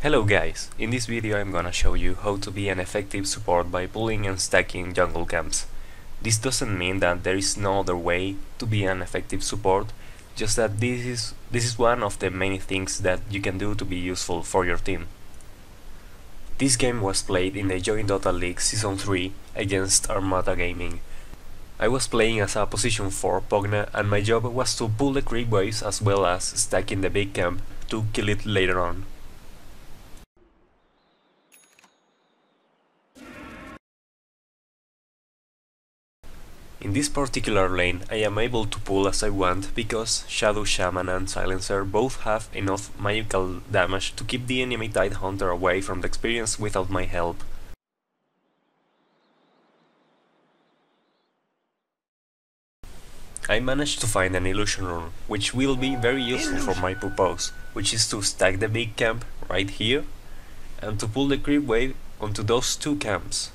Hello guys, in this video I'm gonna show you how to be an effective support by pulling and stacking jungle camps. This doesn't mean that there is no other way to be an effective support, just that this is one of the many things that you can do to be useful for your team. This game was played in the Join Dota League Season 3 against Armada Gaming. I was playing as a position 4 Pugna and my job was to pull the creep waves as well as stacking the big camp to kill it later on. In this particular lane I am able to pull as I want because Shadow Shaman and Silencer both have enough magical damage to keep the enemy Tidehunter away from the experience without my help. I managed to find an illusion rune, which will be very useful for my purpose, which is to stack the big camp right here and to pull the creep wave onto those two camps.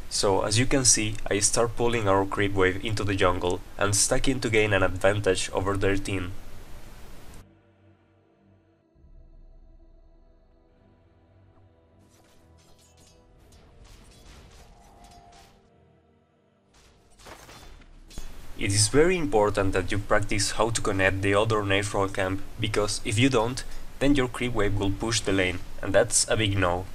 So as you can see, I start pulling our creep wave into the jungle and stacking to gain an advantage over their team. It is very important that you practice how to connect the other neutral camp, because if you don't, then your creep wave will push the lane, and that's a big no.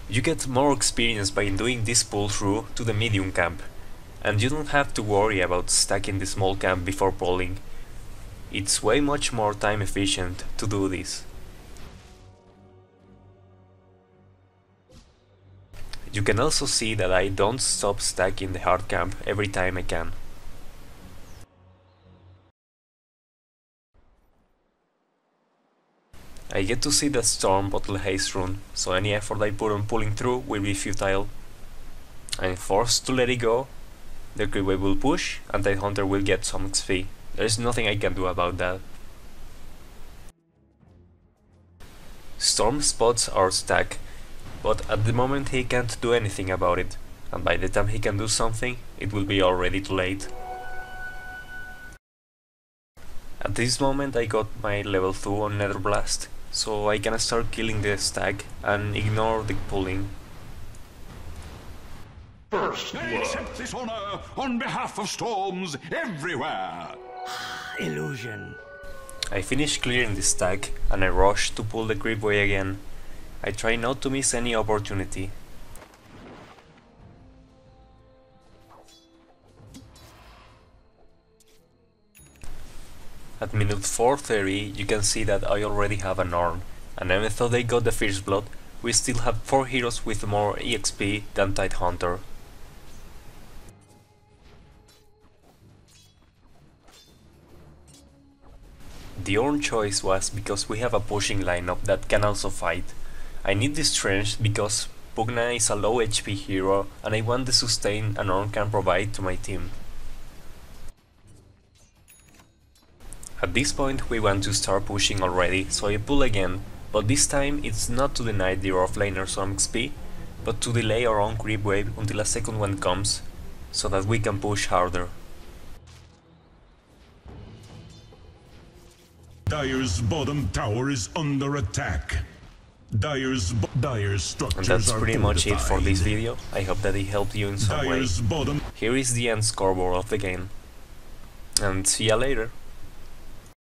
You get more experience by doing this pull through to the medium camp, and you don't have to worry about stacking the small camp before pulling. It's way much more time efficient to do this. You can also see that I don't stop stacking the hard camp every time I can. I get to see the Storm Bottle Haste rune, so any effort I put on pulling through will be futile. I'm forced to let it go, the creep wave will push and Tidehunter will get some XP. There's nothing I can do about that. Storm spots our stack, but at the moment he can't do anything about it, and by the time he can do something, it will be already too late. At this moment I got my level 2 on Nether Blast, so I can start killing the stack and ignore the pulling. First, I accept this honor on behalf of storms everywhere. Illusion. I finish clearing the stack and I rush to pull the creep wave again. I try not to miss any opportunity. At minute 4:30 you can see that I already have an Ornn, and even though they got the First Blood, we still have 4 heroes with more EXP than Tidehunter. The Ornn choice was because we have a pushing lineup that can also fight. I need this strength because Pugna is a low HP hero and I want the sustain an Ornn can provide to my team. At this point we want to start pushing already, so I pull again, but this time it's not to deny the offlaner some XP, but to delay our own creep wave until a second one comes, so that we can push harder. Dire's bottom tower is under attack. Dire's structures And that's pretty much it for this fortified. video. I hope that it helped you in some way. Dire's bottom Here is the end scoreboard of the game. And see ya later.